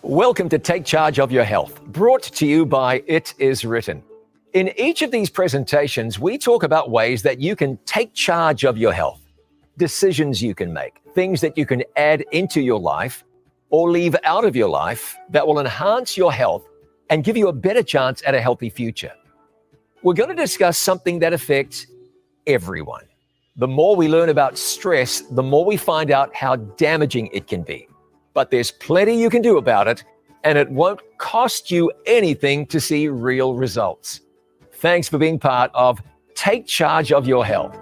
Welcome to Take Charge of Your Health, brought to you by It Is Written. In each of these presentations, we talk about ways that you can take charge of your health, decisions you can make, things that you can add into your life or leave out of your life that will enhance your health and give you a better chance at a healthy future. We're going to discuss something that affects everyone. The more we learn about stress, the more we find out how damaging it can be. But there's plenty you can do about it, and it won't cost you anything to see real results. Thanks for being part of Take Charge of Your Health.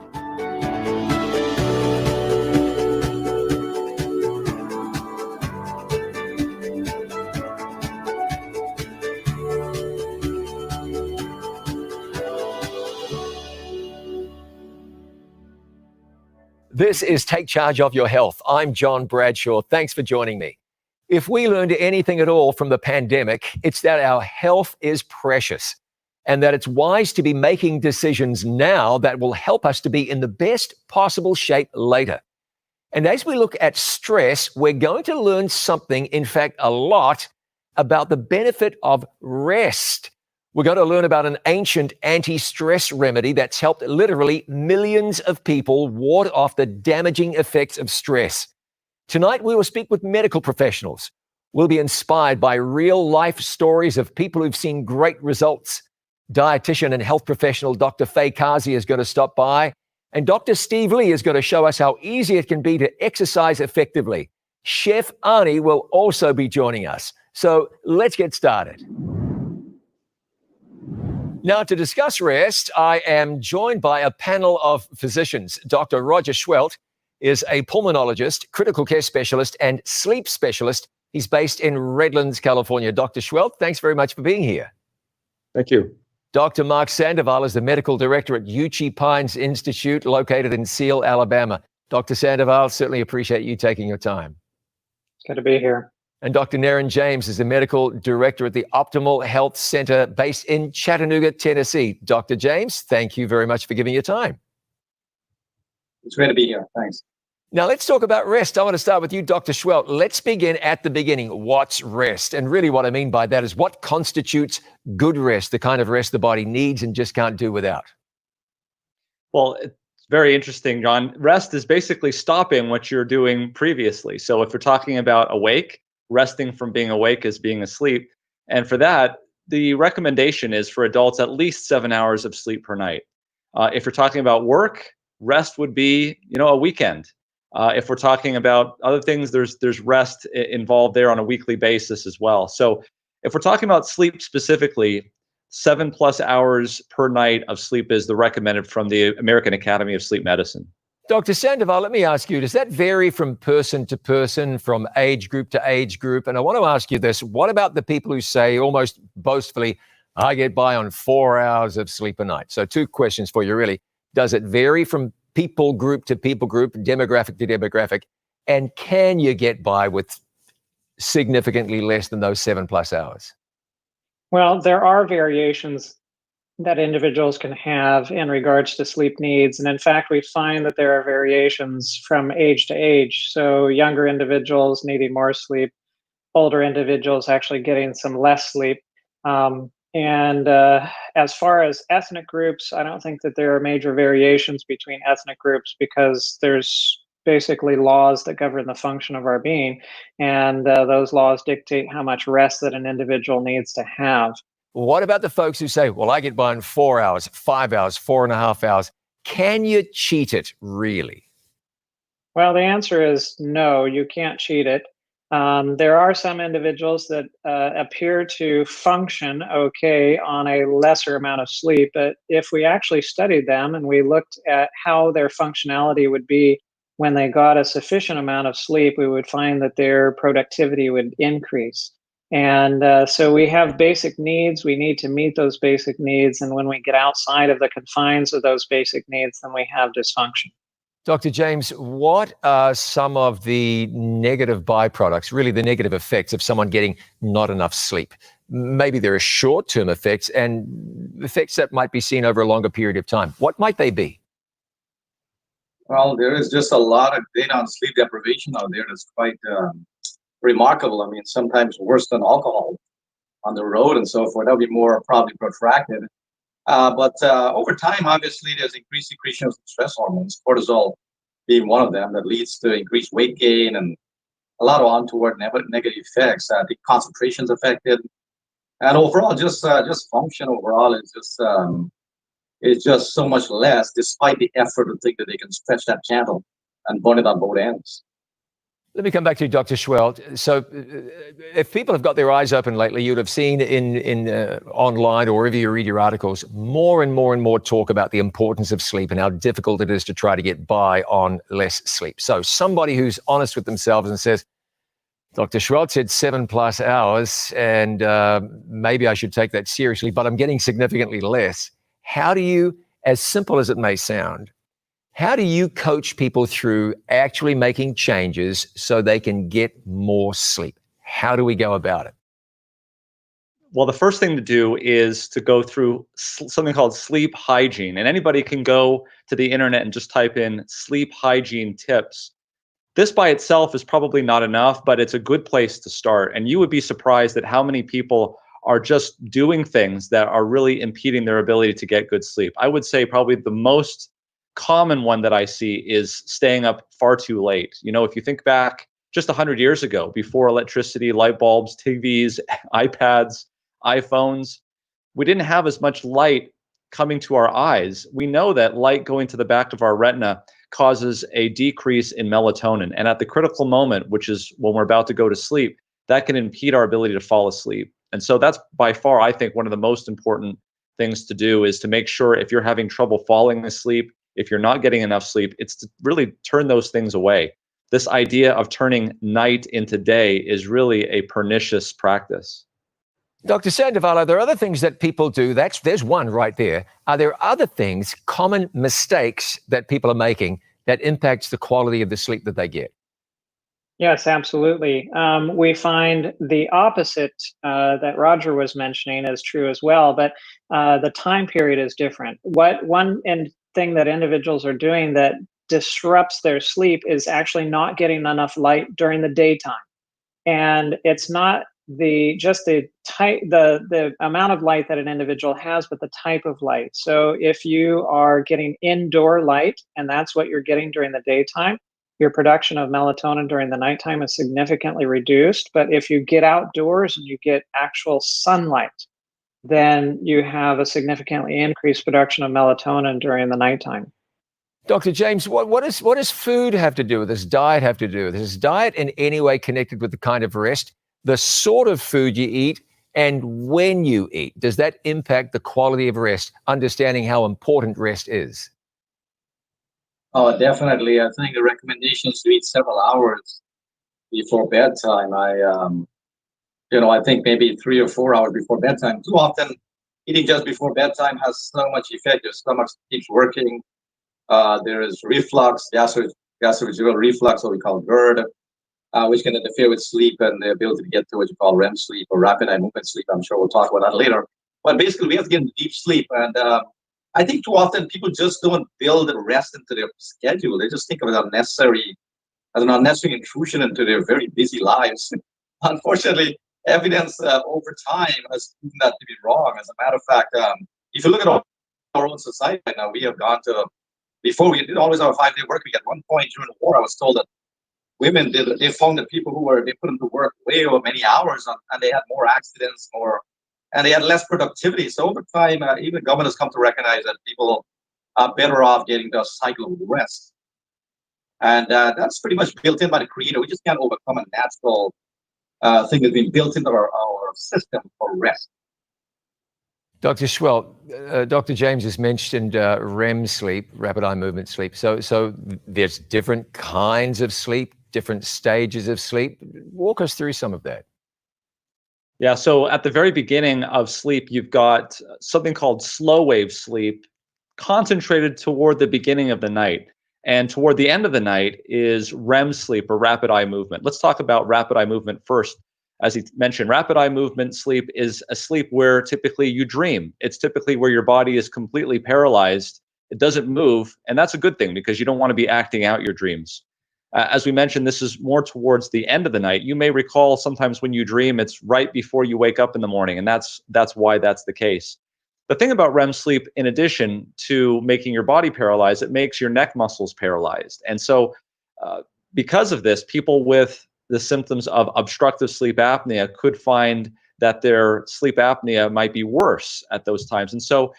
This is Take Charge of Your Health. I'm John Bradshaw. Thanks for joining me. If we learned anything at all from the pandemic, it's that our health is precious and that it's wise to be making decisions now that will help us to be in the best possible shape later. And as we look at stress, we're going to learn something, in fact, a lot about the benefit of rest. We're going to learn about an ancient anti-stress remedy that's helped literally millions of people ward off the damaging effects of stress. Tonight, we will speak with medical professionals. We'll be inspired by real-life stories of people who've seen great results. Dietitian and health professional Dr. Faye Kazi is going to stop by, and Dr. Steve Lee is going to show us how easy it can be to exercise effectively. Chef Arnie will also be joining us. So let's get started. Now, to discuss rest, I am joined by a panel of physicians. Dr. Roger Schwelt is a pulmonologist, critical care specialist, and sleep specialist. He's based in Redlands, California. Dr. Schwelt, thanks very much for being here. Thank you. Dr. Mark Sandoval is the medical director at Uchee Pines Institute, located in Seal, Alabama. Dr. Sandoval, certainly appreciate you taking your time. It's good to be here. And Dr. Naren James is the medical director at the Optimal Health Center based in Chattanooga, Tennessee. Dr. James, thank you very much for giving your time. It's great to be here. Thanks. Now, let's talk about rest. I want to start with you, Dr. Schwelt. Let's begin at the beginning. What's rest? And really what I mean by that is what constitutes good rest, the kind of rest the body needs and just can't do without? Well, it's very interesting, John. Rest is basically stopping what you're doing previously. So if we're talking about awake, resting from being awake is being asleep. And for that, the recommendation is for adults at least 7 hours of sleep per night. If you're talking about work, rest would be, a weekend. If we're talking about other things, there's rest involved there on a weekly basis as well. So if we're talking about sleep specifically, 7+ hours per night of sleep is the recommended from the American Academy of Sleep Medicine. Dr. Sandoval, let me ask you, does that vary from person to person, from age group to age group? And I want to ask you this, what about the people who say almost boastfully, I get by on 4 hours of sleep a night? So two questions for you, really. Does it vary from people group to people group, demographic to demographic? And can you get by with significantly less than those 7+ hours? Well, there are variations that individuals can have in regards to sleep needs. And in fact, we find that there are variations from age to age. So younger individuals needing more sleep, older individuals actually getting some less sleep. As far as ethnic groups, I don't think that there are major variations between ethnic groups because there's basically laws that govern the function of our being. And those laws dictate how much rest that an individual needs to have. What about the folks who say, well, I get by in 4 hours, 5 hours, 4.5 hours? Can you cheat it, really? Well, the answer is no, you can't cheat it. There are some individuals that appear to function okay on a lesser amount of sleep, but if we actually studied them and we looked at how their functionality would be when they got a sufficient amount of sleep, we would find that their productivity would increase. And so we have basic needs. We need to meet those basic needs. And when we get outside of the confines of those basic needs, then we have dysfunction. Dr. James, what are some of the negative byproducts, really the negative effects of someone getting not enough sleep? Maybe there are short-term effects and effects that might be seen over a longer period of time. What might they be? Well, there is just a lot of data on sleep deprivation out there that's quite remarkable. I mean, sometimes worse than alcohol on the road and so forth. That would be more probably protracted. But over time, obviously, there's increased secretion of stress hormones, cortisol being one of them, that leads to increased weight gain and a lot of untoward negative effects. The concentration's affected, and overall, just function overall is just so much less, despite the effort to think that they can stretch that candle and burn it on both ends. Let me come back to you, Dr. Schwelt. So if people have got their eyes open lately, you'd have seen in online or wherever you read your articles, more and more and more talk about the importance of sleep and how difficult it is to try to get by on less sleep. So somebody who's honest with themselves and says, Dr. Schwelt said 7+ hours, and maybe I should take that seriously, but I'm getting significantly less. How do you, as simple as it may sound, how do you coach people through actually making changes so they can get more sleep? How do we go about it? Well, the first thing to do is to go through something called sleep hygiene. And anybody can go to the internet and just type in sleep hygiene tips. This by itself is probably not enough, but it's a good place to start. And you would be surprised at how many people are just doing things that are really impeding their ability to get good sleep. I would say probably the most common one that I see is staying up far too late. You know, if you think back just 100 years ago, before electricity, light bulbs, TVs, iPads, iPhones, we didn't have as much light coming to our eyes. We know that light going to the back of our retina causes a decrease in melatonin. And at the critical moment, which is when we're about to go to sleep, that can impede our ability to fall asleep. And so that's by far, I think, one of the most important things to do is to make sure if you're having trouble falling asleep, if you're not getting enough sleep, it's to really turn those things away. This idea of turning night into day is really a pernicious practice. Dr. Sandoval, are there other things that people do? There's one right there. Are there other things, common mistakes that people are making that impacts the quality of the sleep that they get? Yes, absolutely. We find the opposite that Roger was mentioning is true as well, but the time period is different. Thing that individuals are doing that disrupts their sleep is actually not getting enough light during the daytime. And it's not the amount of light that an individual has, but the type of light. So if you are getting indoor light and that's what you're getting during the daytime, your production of melatonin during the nighttime is significantly reduced. But if you get outdoors and you get actual sunlight, then you have a significantly increased production of melatonin during the nighttime. Dr. James, what does food have to do with this? Diet have to do with this? Is diet in any way connected with the kind of rest, the sort of food you eat, and when you eat? Does that impact the quality of rest, understanding how important rest is? Oh, definitely. I think the recommendation is to eat several hours before bedtime. I think maybe 3 or 4 hours before bedtime. Too often, eating just before bedtime has so much effect. Your stomach keeps working. There is reflux, gastroesophageal reflux, what we call GERD, which can interfere with sleep and the ability to get to what you call REM sleep or rapid eye movement sleep. I'm sure we'll talk about that later. But basically, we have to get into deep sleep. And I think too often people just don't build rest into their schedule. They just think of it as an unnecessary intrusion into their very busy lives. Unfortunately, evidence over time has proven that to be wrong. As a matter of fact, if you look at our own society right now, we have gone to, before we did always have a 5-day work week. At one point during the war, I was told that women they found that people they put them to work way over many hours and they had more accidents, and they had less productivity. So over time, even governments come to recognize that people are better off getting the cycle of rest. And that's pretty much built in by the creator. We just can't overcome a natural thing that's been built into our system for rest. Dr. Schwelt, Dr. James has mentioned REM sleep, rapid eye movement sleep. So there's different kinds of sleep, different stages of sleep. Walk us through some of that. Yeah, so at the very beginning of sleep, you've got something called slow wave sleep, concentrated toward the beginning of the night. And toward the end of the night is REM sleep, or rapid eye movement. Let's talk about rapid eye movement first. As he mentioned, rapid eye movement sleep is a sleep where typically you dream. It's typically where your body is completely paralyzed. It doesn't move. And that's a good thing because you don't want to be acting out your dreams. As we mentioned, this is more towards the end of the night. You may recall sometimes when you dream, it's right before you wake up in the morning, and that's why that's the case. The thing about REM sleep, in addition to making your body paralyzed, it makes your neck muscles paralyzed. And so because of this, people with the symptoms of obstructive sleep apnea could find that their sleep apnea might be worse at those times. And so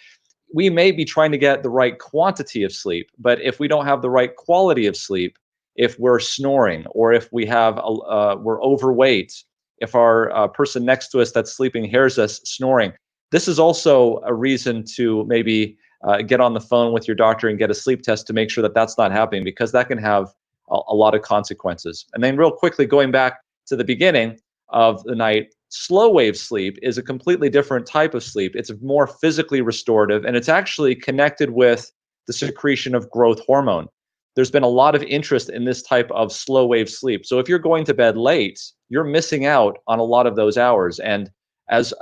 we may be trying to get the right quantity of sleep, but if we don't have the right quality of sleep, if we're snoring, or if we have we're overweight, if our person next to us that's sleeping hears us snoring, this is also a reason to maybe get on the phone with your doctor and get a sleep test to make sure that that's not happening, because that can have a lot of consequences. And then real quickly, going back to the beginning of the night, slow wave sleep is a completely different type of sleep. It's more physically restorative, and it's actually connected with the secretion of growth hormone. There's been a lot of interest in this type of slow wave sleep. So if you're going to bed late, you're missing out on a lot of those hours. And as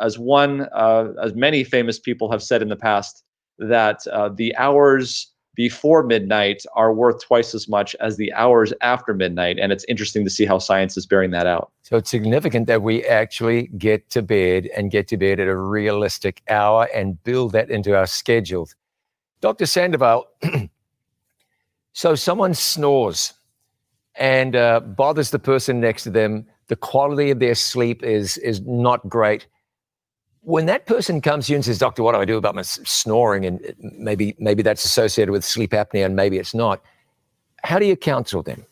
many famous people have said in the past, that the hours before midnight are worth twice as much as the hours after midnight. And it's interesting to see how science is bearing that out. So it's significant that we actually get to bed at a realistic hour and build that into our schedules. Dr. Sandoval, so someone snores and bothers the person next to them. The quality of their sleep is not great. When that person comes to you and says, "Doctor, what do I do about my snoring?" and maybe that's associated with sleep apnea and maybe it's not, how do you counsel them?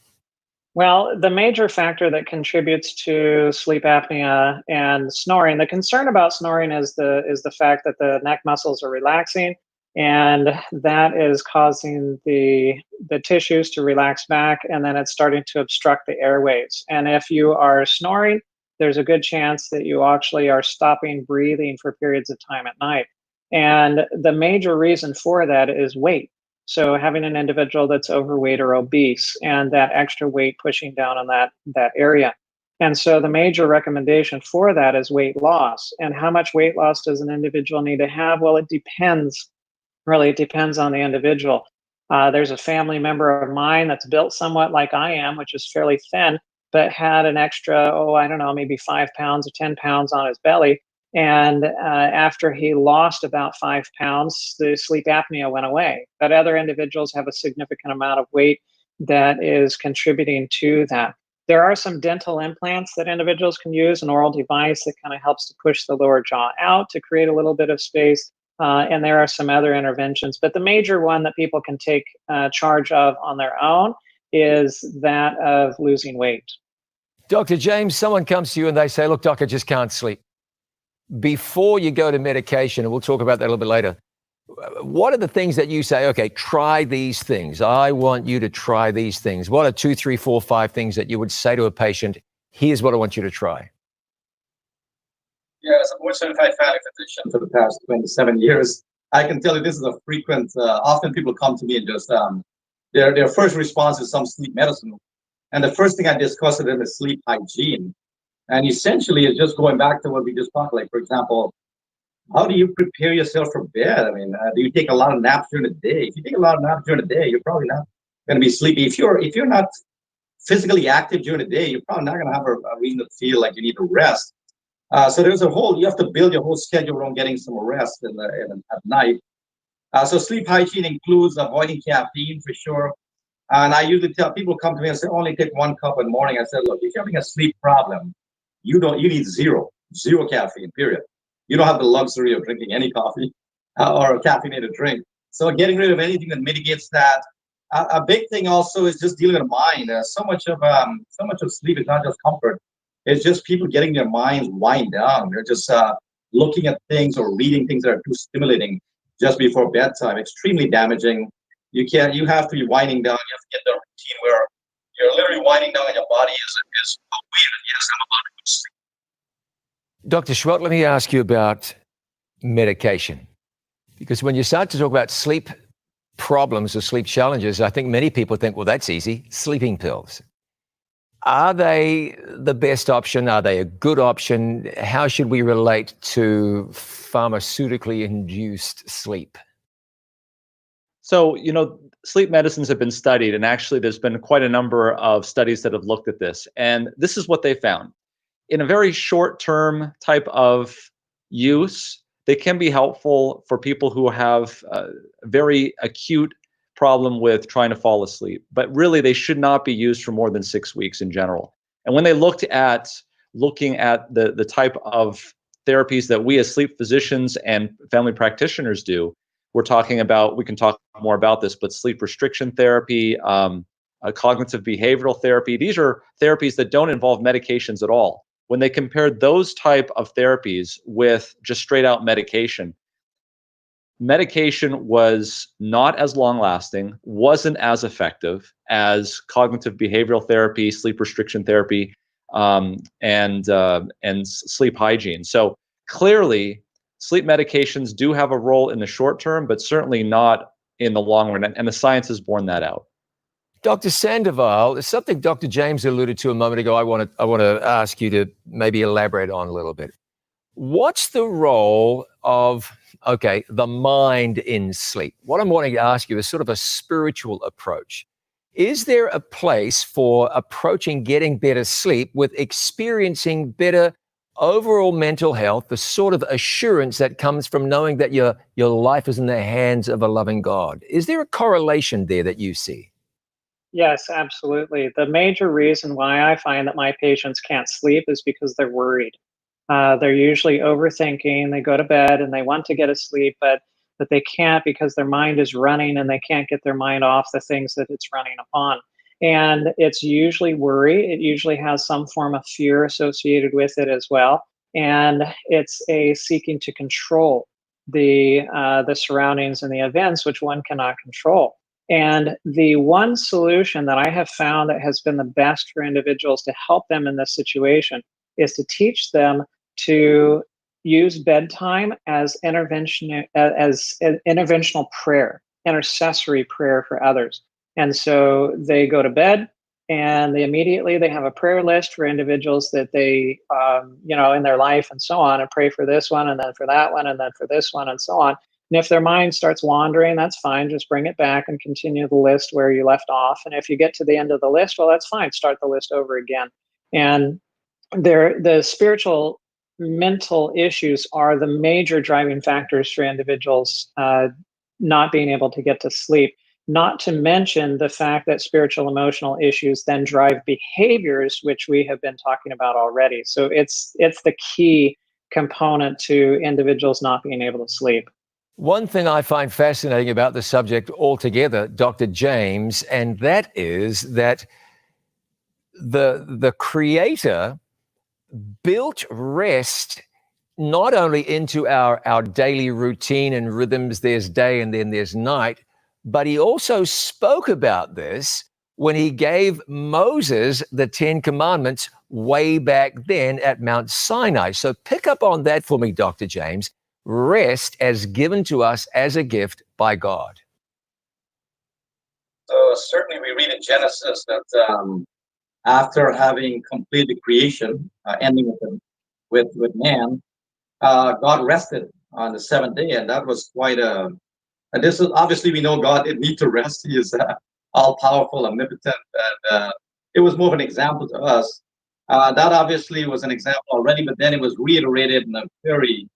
Well, the major factor that contributes to sleep apnea and snoring, the concern about snoring is the fact that the neck muscles are relaxing, and that is causing the tissues to relax back, and then it's starting to obstruct the airways. And if you are snoring, there's a good chance that you actually are stopping breathing for periods of time at night. And the major reason for that is weight. So having an individual that's overweight or obese and that extra weight pushing down on that area. And so the major recommendation for that is weight loss. And how much weight loss does an individual need to have? Well, it depends. Really, it depends on the individual. There's a family member of mine that's built somewhat like I am, which is fairly thin, but had an extra, maybe 5 pounds or 10 pounds on his belly. And after he lost about 5 pounds, the sleep apnea went away. But other individuals have a significant amount of weight that is contributing to that. There are some dental implants that individuals can use, an oral device that kind of helps to push the lower jaw out to create a little bit of space. And there are some other interventions. But the major one that people can take charge of on their own is that of losing weight. Dr. James, someone comes to you and they say, "Look, doc, I just can't sleep." Before you go to medication, and we'll talk about that a little bit later, what are the things that you say, okay, try these things. I want you to try these things. What are 2, 3, 4, 5 things that you would say to a patient? Here's what I want you to try. Yeah, as a board-certified family physician for the past 27 years, I can tell you this is a frequent, often people come to me and just, their first response is some sleep medicine. And the first thing I discuss with them is sleep hygiene. And essentially, it's just going back to what we just talked, like, for example, how do you prepare yourself for bed? I mean, do you take a lot of naps during the day? If you take a lot of naps during the day, you're probably not going to be sleepy. If you're not physically active during the day, you're probably not going to have a reason to feel like you need to rest. So you have to build your whole schedule around getting some rest at night. So sleep hygiene includes avoiding caffeine for sure. And I usually tell people come to me and say, only take 1 cup in the morning. I said, look, if you're having a sleep problem, you need zero caffeine, period. You don't have the luxury of drinking any coffee or a caffeinated drink. So getting rid of anything that mitigates that. A big thing also is just dealing with the mind. So much of sleep is not just comfort. It's just people getting their minds wind down. They're just looking at things or reading things that are too stimulating just before bedtime. Extremely damaging. You have to be winding down. You have to get the routine where you're literally winding down and your body is aware that yes, I'm about to go to sleep. Dr. Schwelt, let me ask you about medication. Because when you start to talk about sleep problems or sleep challenges, I think many people think, well, that's easy, sleeping pills. Are they the best option? Are they a good option? How should we relate to pharmaceutically induced sleep? So, sleep medicines have been studied, and actually there's been quite a number of studies that have looked at this. And this is what they found. In a very short-term type of use, they can be helpful for people who have a very acute problem with trying to fall asleep. But really, they should not be used for more than 6 weeks in general. And when they looking at the type of therapies that we as sleep physicians and family practitioners do, we're talking about, we can talk more about this, but sleep restriction therapy, cognitive behavioral therapy, these are therapies that don't involve medications at all. When they compared those type of therapies with just straight out medication was not as long lasting, wasn't as effective as cognitive behavioral therapy, sleep restriction therapy, and sleep hygiene. So clearly, sleep medications do have a role in the short term, but certainly not in the long run. And the science has borne that out. Dr. Sandoval, there's something Dr. James alluded to a moment ago I want to ask you to maybe elaborate on a little bit. What's the role of, the mind in sleep? What I'm wanting to ask you is sort of a spiritual approach. Is there a place for approaching getting better sleep with experiencing better overall mental health, the sort of assurance that comes from knowing that your life is in the hands of a loving God? Is there a correlation there that you see? Yes, absolutely. The major reason why I find that my patients can't sleep is because they're worried. They're usually overthinking. They go to bed and they want to get asleep, but they can't because their mind is running and they can't get their mind off the things that it's running upon. And it's usually worry. It usually has some form of fear associated with it as well. And it's a seeking to control the surroundings and the events which one cannot control. And the one solution that I have found that has been the best for individuals to help them in this situation is to teach them to use bedtime as interventional prayer, intercessory prayer for others. And so they go to bed and they have a prayer list for individuals that they, in their life and so on, and pray for this one and then for that one and then for this one and so on. And if their mind starts wandering, that's fine. Just bring it back and continue the list where you left off. And if you get to the end of the list, well, that's fine. Start the list over again. And the spiritual mental issues are the major driving factors for individuals not being able to get to sleep. Not to mention the fact that spiritual emotional issues then drive behaviors, which we have been talking about already. So it's the key component to individuals not being able to sleep. One thing I find fascinating about the subject altogether, Dr. James, and that is that the Creator built rest not only into our daily routine and rhythms, there's day and then there's night, but he also spoke about this when he gave Moses the 10 Commandments way back then at Mount Sinai. So pick up on that for me, Dr. James. Rest as given to us as a gift by God. So certainly we read in Genesis that after having completed creation, ending with man, God rested on the seventh day, and that was quite and this is obviously we know God didn't need to rest. He is all powerful, omnipotent, and it was more of an example to us. That obviously was an example already, but then it was reiterated in a very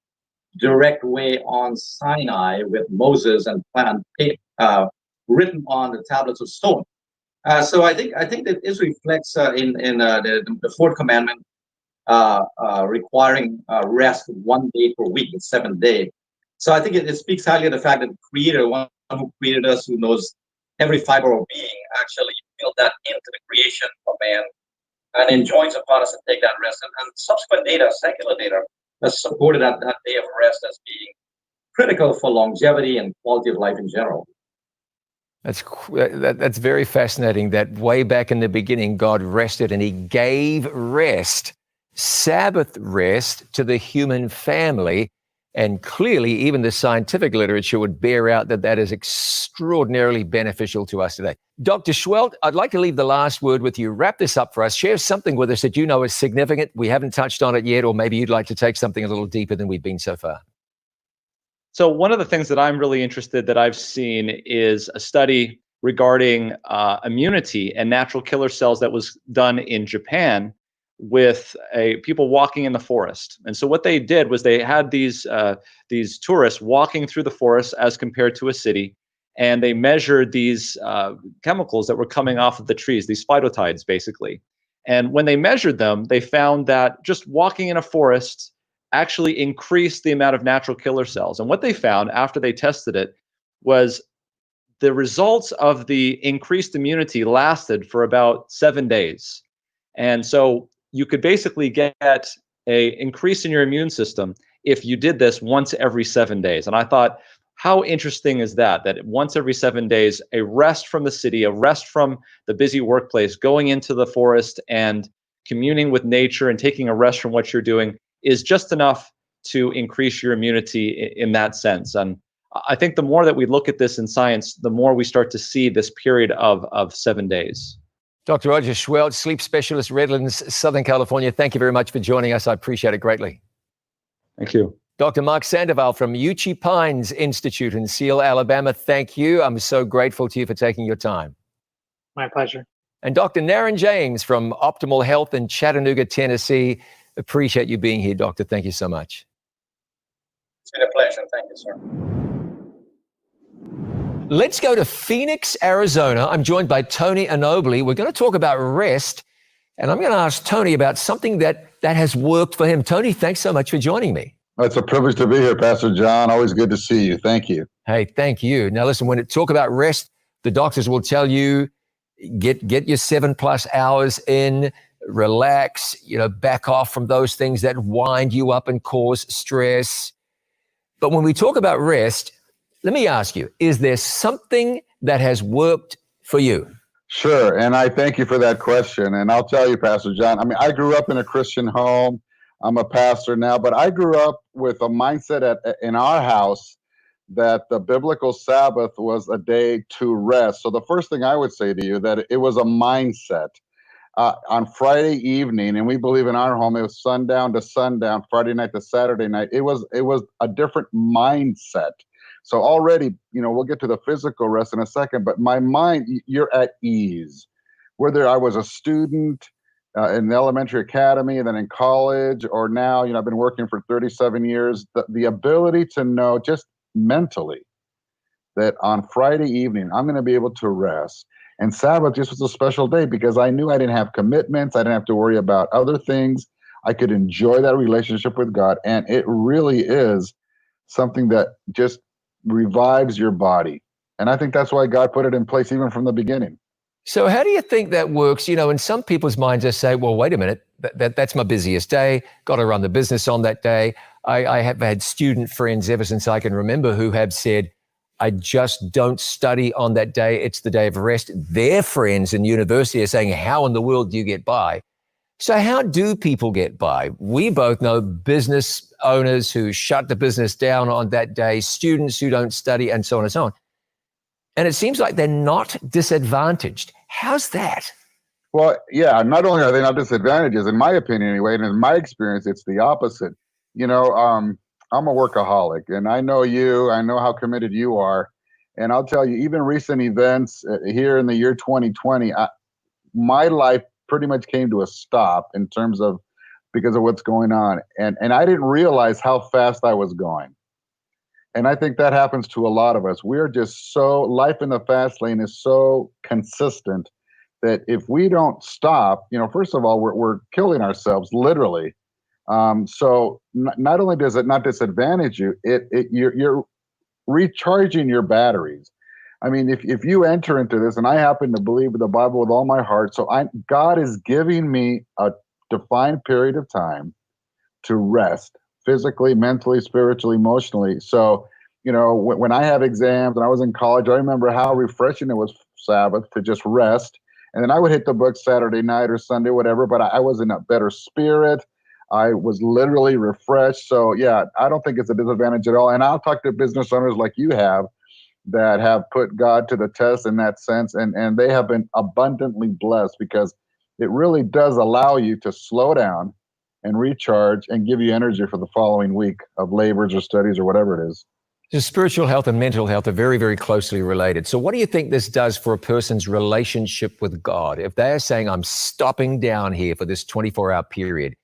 direct way on Sinai with Moses and written on the tablets of stone. So I think that this reflects in the fourth commandment requiring rest 1 day per week, the seventh day. So I think it speaks highly of the fact that the Creator, one who created us, who knows every fiber of being, actually built that into the creation of man and enjoins upon us to take that rest. And subsequent data, secular data, has supported that day of rest as being critical for longevity and quality of life in general. That's very fascinating that way back in the beginning, God rested and he gave rest, Sabbath rest, to the human family. And clearly, even the scientific literature would bear out that that is extraordinarily beneficial to us today. Dr. Schwelt, I'd like to leave the last word with you. Wrap this up for us. Share something with us that you know is significant. We haven't touched on it yet, or maybe you'd like to take something a little deeper than we've been so far. So one of the things that I'm really interested that I've seen is a study regarding immunity and natural killer cells that was done in Japan with people walking in the forest. And so what they did was they had these tourists walking through the forest as compared to a city, and they measured these chemicals that were coming off of the trees, these phytotides basically. And when they measured them, they found that just walking in a forest actually increased the amount of natural killer cells. And what they found after they tested it was the results of the increased immunity lasted for about 7 days. And so you could basically get a increase in your immune system if you did this once every 7 days. And I thought, how interesting is that? That once every 7 days, a rest from the city, a rest from the busy workplace, going into the forest and communing with nature and taking a rest from what you're doing is just enough to increase your immunity in that sense. And I think the more that we look at this in science, the more we start to see this period of 7 days. Dr. Roger Schweltz, sleep specialist, Redlands, Southern California. Thank you very much for joining us. I appreciate it greatly. Thank you. Dr. Mark Sandoval from Uchee Pines Institute in Seal, Alabama. Thank you. I'm so grateful to you for taking your time. My pleasure. And Dr. Naren James from Optimal Health in Chattanooga, Tennessee. Appreciate you being here, Doctor. Thank you so much. It's been a pleasure. Thank you, sir. Let's go to Phoenix, Arizona. I'm joined by Tony Anobli. We're going to talk about rest, and I'm going to ask Tony about something that has worked for him. Tony, thanks so much for joining me. It's a privilege to be here, Pastor John. Always good to see you. Thank you. Hey, thank you. Now, listen, when it talk about rest, the doctors will tell you, get your 7+ hours in, relax, back off from those things that wind you up and cause stress. But when we talk about rest, let me ask you, is there something that has worked for you? Sure. And I thank you for that question. And I'll tell you, Pastor John, I grew up in a Christian home. I'm a pastor now, but I grew up with a mindset in our house that the biblical Sabbath was a day to rest. So the first thing I would say to you that it was a mindset. On Friday evening, and we believe in our home, it was sundown to sundown, Friday night to Saturday night. It was a different mindset. So already, we'll get to the physical rest in a second, but my mind, you're at ease. Whether I was a student in the elementary academy and then in college, or now, I've been working for 37 years, the ability to know just mentally that on Friday evening, I'm going to be able to rest. And Sabbath just was a special day because I knew I didn't have commitments. I didn't have to worry about other things. I could enjoy that relationship with God. And it really is something that just revives your body. And I think that's why God put it in place even from the beginning. So how do you think that works? In some people's minds, they say, well, wait a minute, that's my busiest day. Got to run the business on that day. I have had student friends ever since I can remember who have said, I just don't study on that day. It's the day of rest. Their friends in university are saying, how in the world do you get by? So how do people get by? We both know business owners who shut the business down on that day, students who don't study, and so on and so on. And it seems like they're not disadvantaged. How's that? Well, yeah, not only are they not disadvantages, in my opinion anyway, and in my experience, it's the opposite. I'm a workaholic, and I know you. I know how committed you are. And I'll tell you, even recent events here in the year 2020, my life pretty much came to a stop in terms of because of what's going on. And I didn't realize how fast I was going. And I think that happens to a lot of us. We're just life in the fast lane is so consistent that if we don't stop, first of all, we're killing ourselves literally. So not only does it not disadvantage you, you're recharging your batteries. I mean, if you enter into this, and I happen to believe the Bible with all my heart, so God is giving me a defined period of time to rest physically, mentally, spiritually, emotionally. So, when I have exams and I was in college, I remember how refreshing it was Sabbath to just rest. And then I would hit the book Saturday night or Sunday, whatever, but I was in a better spirit. I was literally refreshed. So yeah, I don't think it's a disadvantage at all. And I'll talk to business owners like you have that have put God to the test in that sense. And they have been abundantly blessed because it really does allow you to slow down and recharge and give you energy for the following week of labors or studies or whatever it is. So spiritual health and mental health are very, very closely related. So what do you think this does for a person's relationship with God? If they're saying, I'm stopping down here for this 24-hour period,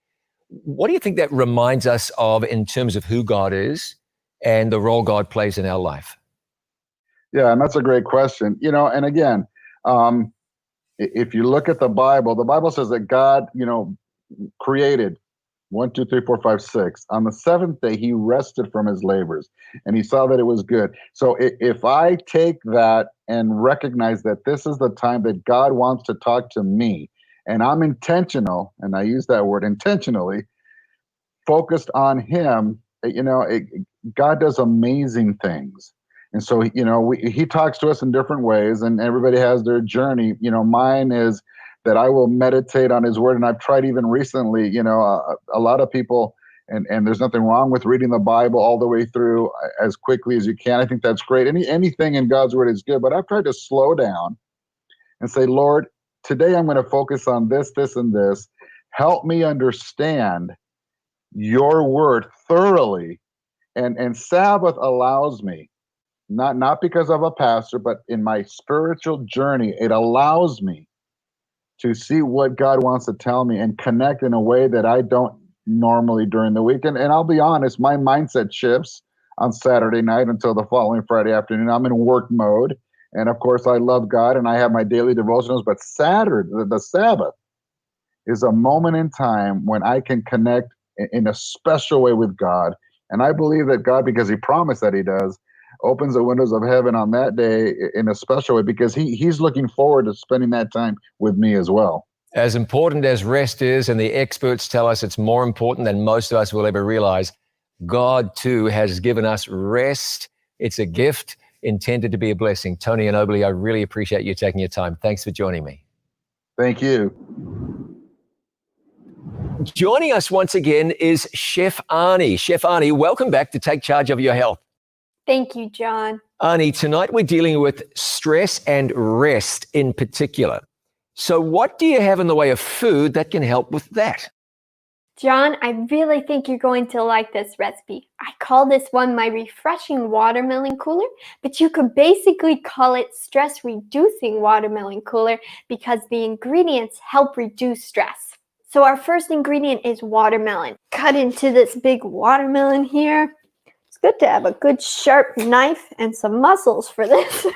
what do you think that reminds us of in terms of who God is and the role God plays in our life? Yeah, and that's a great question. And again, if you look at the Bible says that God, created 1, 2, 3, 4, 5, 6. On the seventh day, he rested from his labors and he saw that it was good. So if I take that and recognize that this is the time that God wants to talk to me, and I'm intentional, and I use that word intentionally, focused on him, God does amazing things. And so, he talks to us in different ways, and everybody has their journey. Mine is that I will meditate on his word. And I've tried even recently, a lot of people, and there's nothing wrong with reading the Bible all the way through as quickly as you can. I think that's great. Anything in God's word is good, but I've tried to slow down and say, Lord, today I'm going to focus on this, this, and this. Help me understand your word thoroughly. And Sabbath allows me, not because of a pastor, but in my spiritual journey, it allows me to see what God wants to tell me and connect in a way that I don't normally during the week. And I'll be honest, my mindset shifts on Saturday night until the following Friday afternoon. I'm in work mode. And of course, I love God and I have my daily devotionals. But Saturday, the Sabbath, is a moment in time when I can connect in a special way with God. And I believe that God, because he promised that he does, opens the windows of heaven on that day in a special way, because he's looking forward to spending that time with me as well. As important as rest is, and the experts tell us it's more important than most of us will ever realize, God too has given us rest. It's a gift intended to be a blessing. Tony Anobili, I really appreciate you taking your time. Thanks for joining me. Thank you. Joining us once again is Chef Arnie. Chef Arnie, welcome back to Take Charge of Your Health. Thank you, John. Arnie, tonight we're dealing with stress and rest in particular. So what do you have in the way of food that can help with that? John, I really think you're going to like this recipe. I call this one my refreshing watermelon cooler, but you could basically call it stress-reducing watermelon cooler because the ingredients help reduce stress. So our first ingredient is watermelon. Cut into this big watermelon here. It's good to have a good sharp knife and some muscles for this.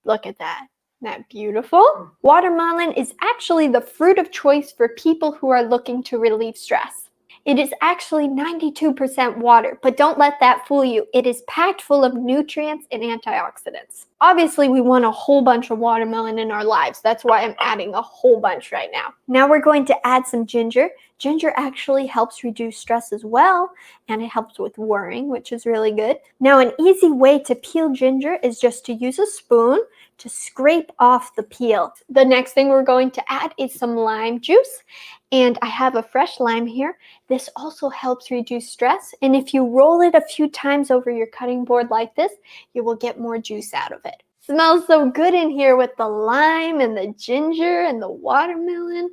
Look at that. Isn't that beautiful? Watermelon is actually the fruit of choice for people who are looking to relieve stress. It is actually 92% water, but don't let that fool you. It is packed full of nutrients and antioxidants. Obviously, we want a whole bunch of watermelon in our lives. That's why I'm adding a whole bunch right now. Now we're going to add some ginger. Ginger actually helps reduce stress as well, and it helps with worrying, which is really good. Now, an easy way to peel ginger is just to use a spoon to scrape off the peel. The next thing we're going to add is some lime juice, and I have a fresh lime here. This also helps reduce stress, and if you roll it a few times over your cutting board like this, you will get more juice out of it. Smells so good in here with the lime and the ginger and the watermelon.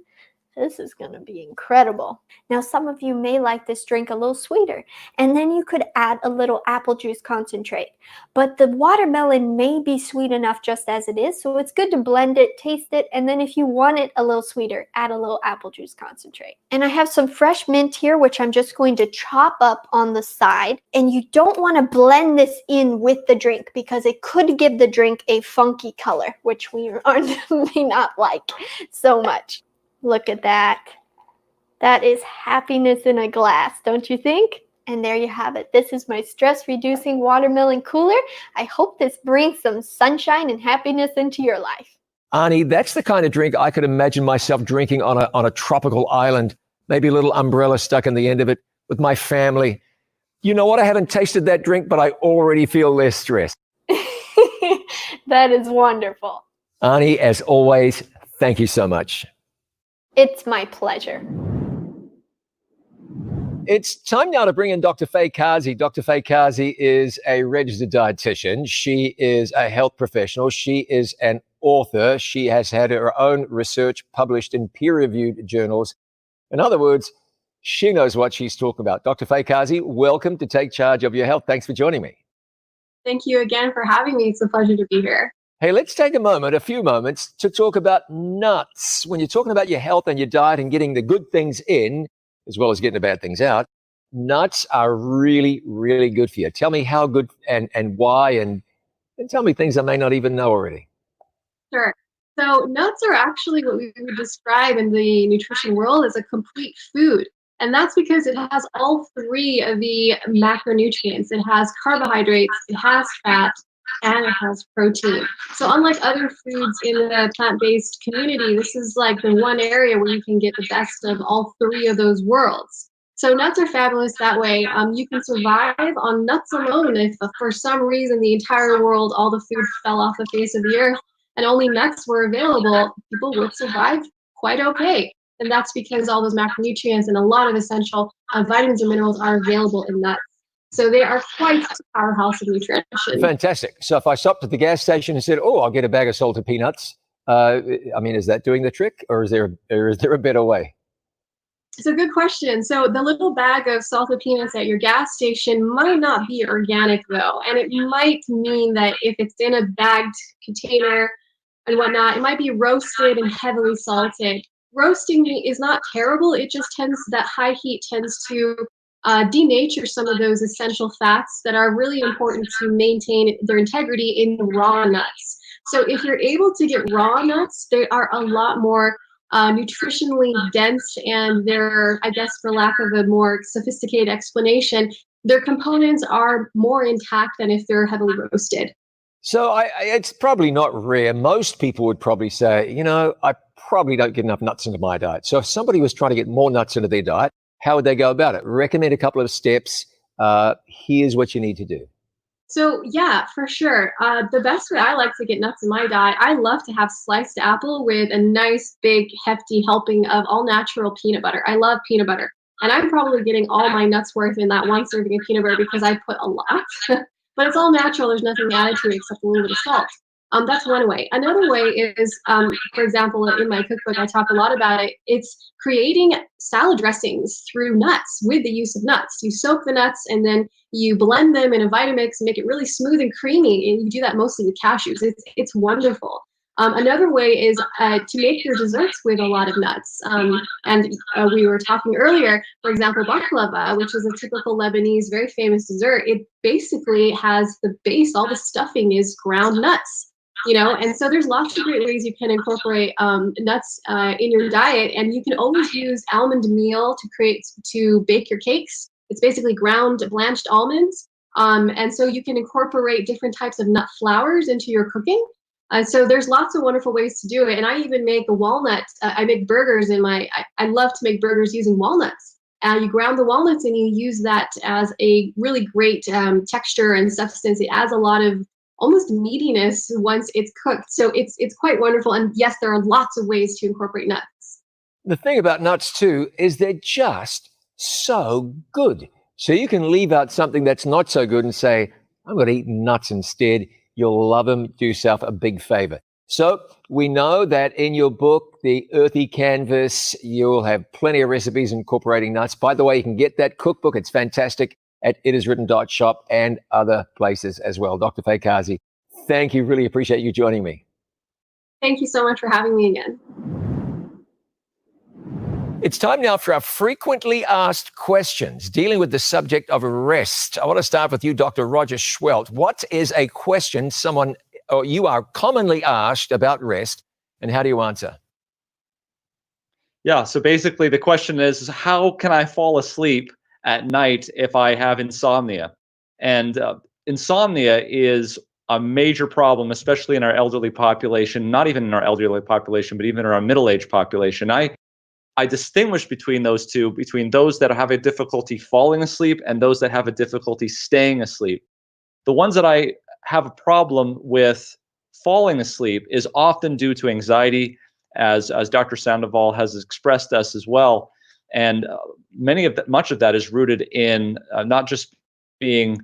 This is going to be incredible. Now, some of you may like this drink a little sweeter, and then you could add a little apple juice concentrate. But the watermelon may be sweet enough just as it is, so it's good to blend it, taste it, and then if you want it a little sweeter, add a little apple juice concentrate. And I have some fresh mint here, which I'm just going to chop up on the side. And you don't want to blend this in with the drink because it could give the drink a funky color, which we may not like so much. Look at that. That is happiness in a glass, don't you think? And there you have it. This is my stress-reducing watermelon cooler. I hope this brings some sunshine and happiness into your life. Arnie, that's the kind of drink I could imagine myself drinking on a tropical island, maybe a little umbrella stuck in the end of it with my family. You know what? I haven't tasted that drink, but I already feel less stressed. That is wonderful. Arnie, as always, thank you so much. It's my pleasure. It's time now to bring in Dr. Faye Kazi. Dr. Faye Kazi is a registered dietitian. She is a health professional. She is an author. She has had her own research published in peer-reviewed journals. In other words, She knows what she's talking about. Dr. Faye Kazi, welcome to Take Charge of Your Health. Thanks for joining me. Thank you again for having me. It's a pleasure to be here. Hey, let's take a few moments to talk about nuts. When you're talking about your health and your diet and getting the good things in, as well as getting the bad things out, nuts are really, really good for you. Tell me how good and why, and tell me things I may not even know already. Sure. So nuts are actually what we would describe in the nutrition world as a complete food. And that's because it has all three of the macronutrients. It has carbohydrates, it has fat, and it has protein. So unlike other foods in the plant-based community, this is like the one area where you can get the best of all three of those worlds. So nuts are fabulous that way. You can survive on nuts alone if for some reason the entire world, all the food fell off the face of the earth and only nuts were available, people would survive quite okay. And that's because all those macronutrients and a lot of essential vitamins and minerals are available in nuts. So they are quite a powerhouse of nutrition. Fantastic. So if I stopped at the gas station and said, "Oh, I'll get a bag of salted peanuts," is that doing the trick, or is there a better way? It's a good question. So the little bag of salted peanuts at your gas station might not be organic though, and it might mean that if it's in a bagged container and whatnot, it might be roasted and heavily salted. Roasting is not terrible. It just that high heat tends to denature some of those essential fats that are really important to maintain their integrity in raw nuts. So if you're able to get raw nuts, they are a lot more nutritionally dense, and they're, I guess, for lack of a more sophisticated explanation, their components are more intact than if they're heavily roasted. So it's probably not rare. Most people would probably say, I probably don't get enough nuts into my diet. So if somebody was trying to get more nuts into their diet, how would they go about it? Recommend a couple of steps. Here's what you need to do. So yeah, for sure. The best way I like to get nuts in my diet, I love to have sliced apple with a nice big hefty helping of all natural peanut butter. I love peanut butter. And I'm probably getting all my nuts worth in that one serving of peanut butter because I put a lot. But it's all natural. There's nothing added to it except a little bit of salt. That's one way. Another way is, for example, in my cookbook, I talk a lot about it. It's creating salad dressings through nuts with the use of nuts. You soak the nuts and then you blend them in a Vitamix and make it really smooth and creamy. And you do that mostly with cashews. It's wonderful. Another way is to make your desserts with a lot of nuts. We were talking earlier, for example, baklava, which is a typical Lebanese, very famous dessert. It basically has the base, all the stuffing is ground nuts, and so there's lots of great ways you can incorporate nuts in your diet. And you can always use almond meal to bake your cakes. It's basically ground blanched almonds. And so you can incorporate different types of nut flours into your cooking. So there's lots of wonderful ways to do it. And I even make a walnut. I make burgers I love to make burgers using walnuts. You ground the walnuts and you use that as a really great texture and substance. It adds a lot of almost meatiness once it's cooked. So it's quite wonderful. And yes, there are lots of ways to incorporate nuts. The thing about nuts too is they're just so good. So you can leave out something that's not so good and say, I'm going to eat nuts instead. You'll love them. Do yourself a big favor. So we know that in your book, The Earthy Canvas, you'll have plenty of recipes incorporating nuts. By the way, you can get that cookbook. It's fantastic at itiswritten.shop and other places as well. Dr. Faye Kazi, thank you. Really appreciate you joining me. Thank you so much for having me again. It's time now for our frequently asked questions dealing with the subject of rest. I want to start with you, Dr. Roger Schwelt. What is a question you are commonly asked about rest, and how do you answer? Yeah, so basically the question is how can I fall asleep at night if I have insomnia? And insomnia is a major problem, especially in our elderly population, not even in our elderly population, but even in our middle-aged population. I distinguish between those two, between those that have a difficulty falling asleep and those that have a difficulty staying asleep. The ones that I have a problem with falling asleep is often due to anxiety, as Dr. Sandoval has expressed us as well. And much of that is rooted in not just being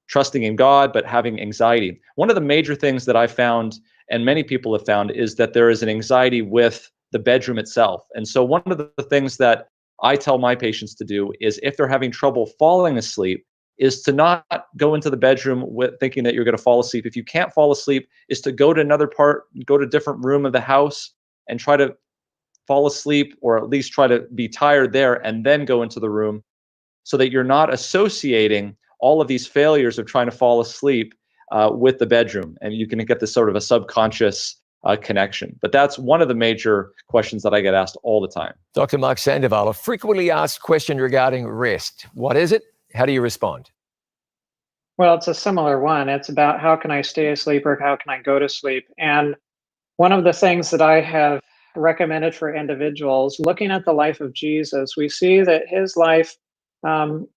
trusting in God, but having anxiety. One of the major things that I found, and many people have found, is that there is an anxiety with the bedroom itself. And so one of the things that I tell my patients to do is, if they're having trouble falling asleep, is to not go into the bedroom with thinking that you're going to fall asleep. If you can't fall asleep, is to go to go to a different room of the house and try to fall asleep, or at least try to be tired there and then go into the room, so that you're not associating all of these failures of trying to fall asleep with the bedroom. And you can get this sort of a subconscious connection. But that's one of the major questions that I get asked all the time. Dr. Mark Sandoval, a frequently asked question regarding rest. What is it? How do you respond? Well, it's a similar one. It's about how can I stay asleep or how can I go to sleep? And one of the things that I have recommended for individuals, looking at the life of Jesus, we see that his life,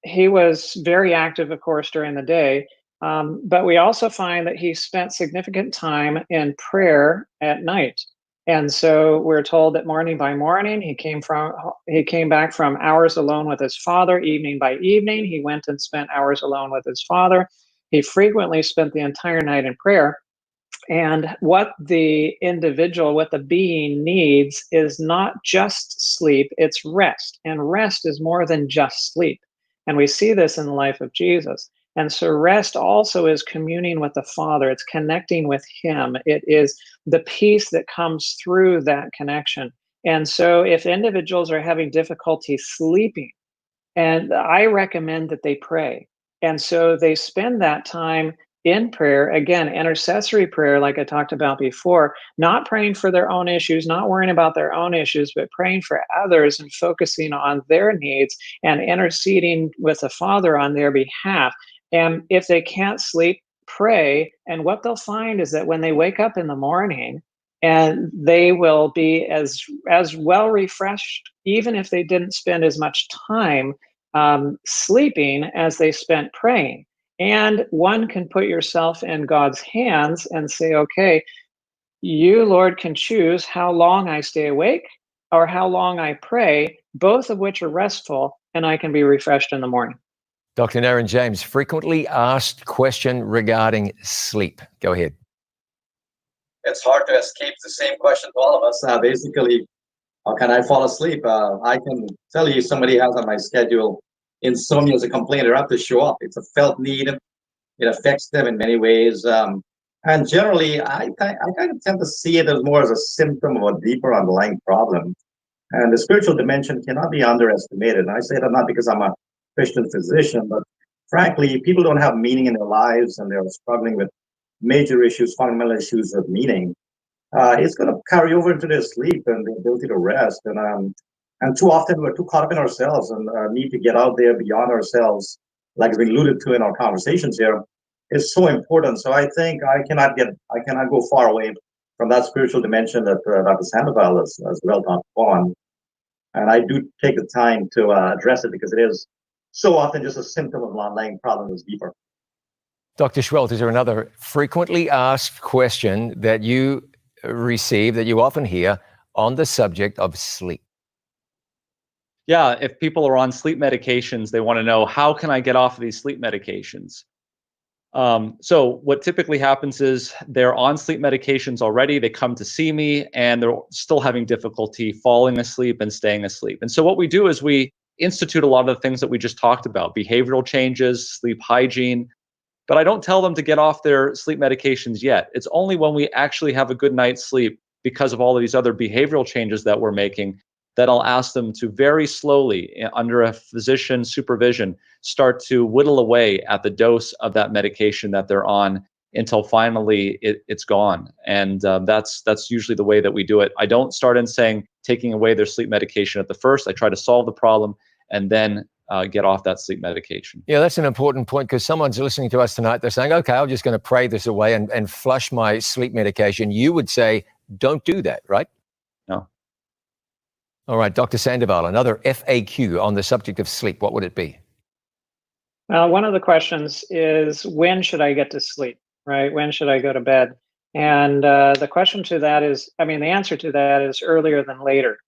he was very active, of course, during the day. But we also find that he spent significant time in prayer at night. And so we're told that morning by morning, he came back from hours alone with his Father. Evening by evening, he went and spent hours alone with his Father. He frequently spent the entire night in prayer. And what the individual, what the being needs is not just sleep, it's rest. And rest is more than just sleep. And we see this in the life of Jesus. And so rest also is communing with the Father. It's connecting with him. It is the peace that comes through that connection. And so if individuals are having difficulty sleeping, and I recommend that they pray. And so they spend that time in prayer, again, intercessory prayer, like I talked about before, not praying for their own issues, not worrying about their own issues, but praying for others and focusing on their needs and interceding with the Father on their behalf. And if they can't sleep, pray. And what they'll find is that when they wake up in the morning, and they will be as well refreshed, even if they didn't spend as much time sleeping as they spent praying. And one can put yourself in God's hands and say, okay, you, Lord, can choose how long I stay awake or how long I pray, both of which are restful, and I can be refreshed in the morning. Dr. Naren James, frequently asked question regarding sleep. Go ahead. It's hard to escape the same question to all of us. Basically, how can I fall asleep? I can tell you, somebody has on my schedule insomnia is a complaint. They have to show up. It's a felt need. It affects them in many ways. And generally, I kind of tend to see it as more as a symptom of a deeper underlying problem. And the spiritual dimension cannot be underestimated. And I say that not because I'm a Christian physician, but frankly, people don't have meaning in their lives and they're struggling with major issues, fundamental issues of meaning. It's going to carry over into their sleep and the ability to rest. And too often we're too caught up in ourselves and need to get out there beyond ourselves, like has been alluded to in our conversations here, is so important. So I think I cannot go far away from that spiritual dimension that Dr. Sandoval has well touched upon. And I do take the time to address it because it is so often just a symptom of an underlying problem that's deeper. Dr. Schwelt, is there another frequently asked question that you receive, that you often hear on the subject of sleep? Yeah, if people are on sleep medications, they want to know, how can I get off of these sleep medications? So what typically happens is they're on sleep medications already. They come to see me and they're still having difficulty falling asleep and staying asleep. And so what we do is we institute a lot of the things that we just talked about: behavioral changes, sleep hygiene. But I don't tell them to get off their sleep medications yet. It's only when we actually have a good night's sleep, because of all of these other behavioral changes that we're making, that I'll ask them to very slowly, under a physician's supervision, start to whittle away at the dose of that medication that they're on until finally it's gone. And that's usually the way that we do it. I don't start in saying taking away their sleep medication at the first. I try to solve the problem and then get off that sleep medication. Yeah, that's an important point, because someone's listening to us tonight. They're saying, okay, I'm just going to pray this away and flush my sleep medication. You would say, don't do that, right? No. All right, Dr. Sandoval, another FAQ on the subject of sleep. What would it be? One of the questions is, when should I get to sleep, right? When should I go to bed? And the question to that is, the answer to that is earlier than later.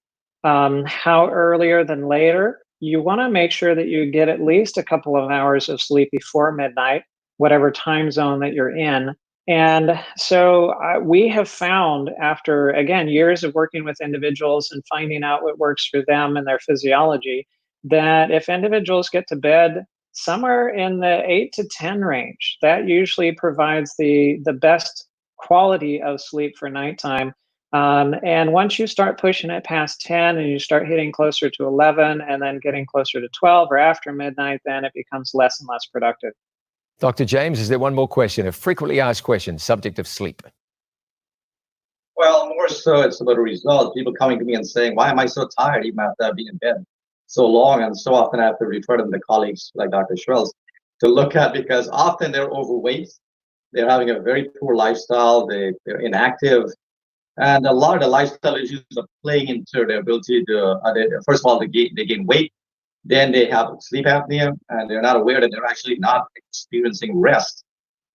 How earlier than later? You want to make sure that you get at least a couple of hours of sleep before midnight, whatever time zone that you're in. And so we have found, after, again, years of working with individuals and finding out what works for them and their physiology, that if individuals get to bed somewhere in the 8 to 10 range, that usually provides the best quality of sleep for nighttime. And once you start pushing it past 10 and you start hitting closer to 11 and then getting closer to 12 or after midnight, then it becomes less and less productive. Dr. James, is there one more question? A frequently asked question, subject of sleep. Well, more so it's about a result. People coming to me and saying, why am I so tired even after being in bed so long? And so often I have to refer them to colleagues like Dr. Schwelz to look at, because often they're overweight. They're having a very poor lifestyle. They're inactive. And a lot of the lifestyle issues are playing into their ability to, first of all, they gain weight. Then they have sleep apnea, and they're not aware that they're actually not experiencing rest.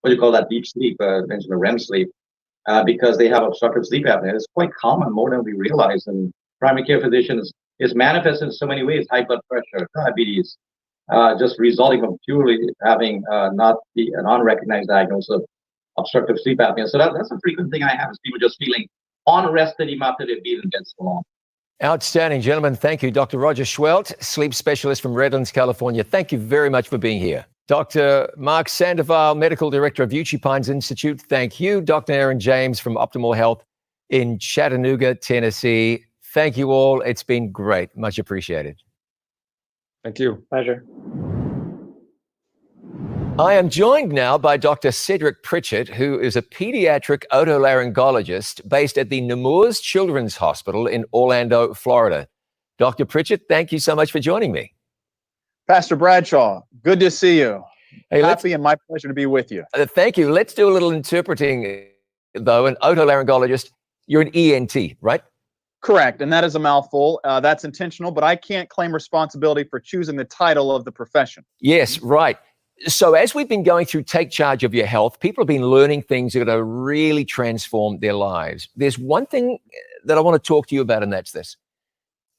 What do you call that? Deep sleep, mentioned REM sleep, because they have obstructive sleep apnea. It's quite common, more than we realize. And primary care physicians is manifested in so many ways: high blood pressure, diabetes, just resulting from purely having not an unrecognized diagnosis of obstructive sleep apnea. So that's a frequent thing I have, is people just feeling unrested even after they've been in bed so long. Outstanding, gentlemen. Thank you. Dr. Roger Schwelt, sleep specialist from Redlands, California. Thank you very much for being here. Dr. Mark Sandoval, medical director of Uchee Pines Institute. Thank you. Dr. Aaron James from Optimal Health in Chattanooga, Tennessee. Thank you all. It's been great. Much appreciated. Thank you. Pleasure. I am joined now by Dr. Cedric Pritchett, who is a pediatric otolaryngologist based at the Nemours Children's Hospital in Orlando, Florida. Dr. Pritchett, thank you so much for joining me. Pastor Bradshaw, good to see you. Hey, Happy and my pleasure to be with you. Thank you. Let's do a little interpreting, though. An otolaryngologist, you're an ENT, right? Correct, and that is a mouthful. That's intentional, but I can't claim responsibility for choosing the title of the profession. Yes, right. So as we've been going through Take Charge of Your Health, people have been learning things that are going to really transform their lives. There's one thing that I want to talk to you about, and that's this.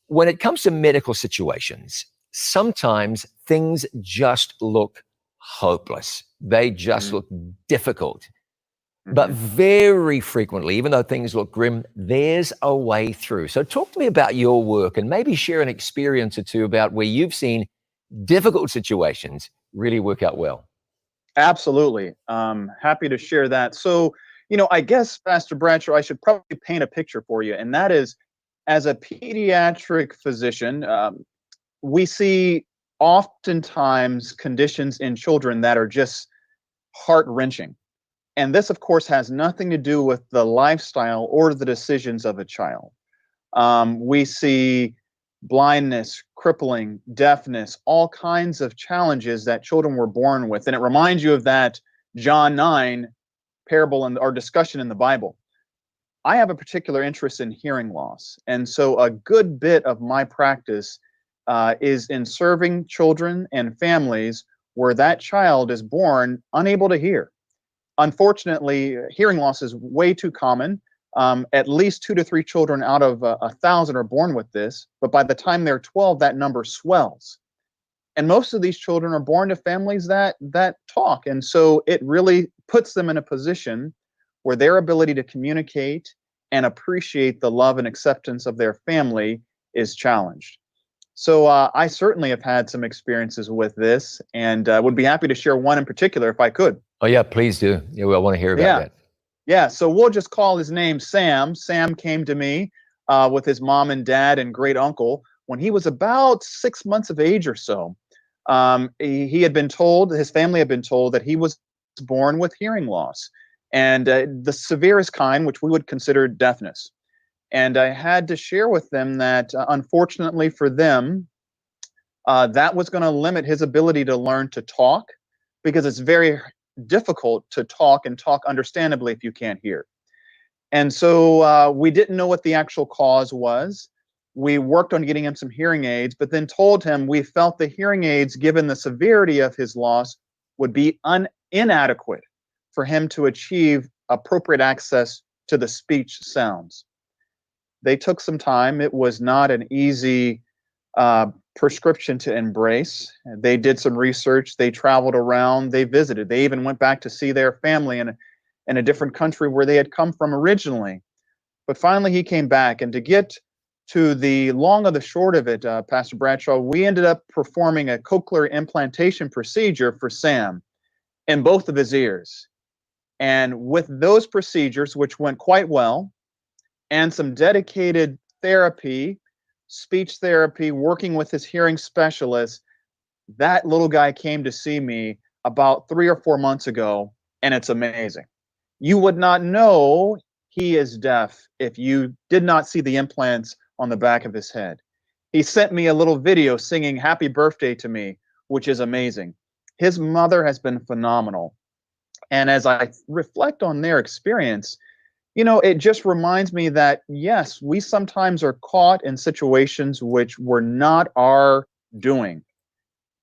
When it comes to medical situations, sometimes things just look hopeless. They just look difficult. But very frequently, even though things look grim, there's a way through. So talk to me about your work and maybe share an experience or two about where you've seen difficult situations really work out well. Absolutely. Happy to share that. So, I guess, Pastor Bradshaw, I should probably paint a picture for you. And that is, as a pediatric physician, we see oftentimes conditions in children that are just heart-wrenching. And this, of course, has nothing to do with the lifestyle or the decisions of a child. We see blindness, crippling, deafness, all kinds of challenges that children were born with. And it reminds you of that John 9 parable or discussion in the Bible. I have a particular interest in hearing loss. And so a good bit of my practice is in serving children and families where that child is born unable to hear. Unfortunately, hearing loss is way too common. At least 2 to 3 children out of 1,000 are born with this, but by the time they're 12, that number swells. And most of these children are born to families that talk. And so it really puts them in a position where their ability to communicate and appreciate the love and acceptance of their family is challenged. So I certainly have had some experiences with this, and would be happy to share one in particular if I could. Oh, yeah, please do. Yeah, I want to hear about that. Yeah, so we'll just call his name Sam. Sam came to me with his mom and dad and great uncle when he was about 6 months of age or so. He had been told, his family had been told, that he was born with hearing loss, and the severest kind, which we would consider deafness. And I had to share with them that unfortunately for them, that was going to limit his ability to learn to talk, because it's very difficult to talk and talk understandably if you can't hear. And so we didn't know what the actual cause was. We worked on getting him some hearing aids, but then told him we felt the hearing aids, given the severity of his loss, would be inadequate for him to achieve appropriate access to the speech sounds. They took some time. It was not an easy prescription to embrace. They did some research. They traveled around. They visited. They even went back to see their family. And in a different country where they had come from originally. But finally, he came back. And to get to the long of the short of it, Pastor Bradshaw, we ended up performing a cochlear implantation procedure for Sam in both of his ears. And with those procedures, which went quite well, and some dedicated therapy, speech therapy, working with his hearing specialist, that little guy came to see me about 3 or 4 months ago, and it's amazing. You would not know he is deaf if you did not see the implants on the back of his head. He sent me a little video singing happy birthday to me, which is amazing. His mother has been phenomenal. And as I reflect on their experience, it just reminds me that, yes, we sometimes are caught in situations which were not our doing.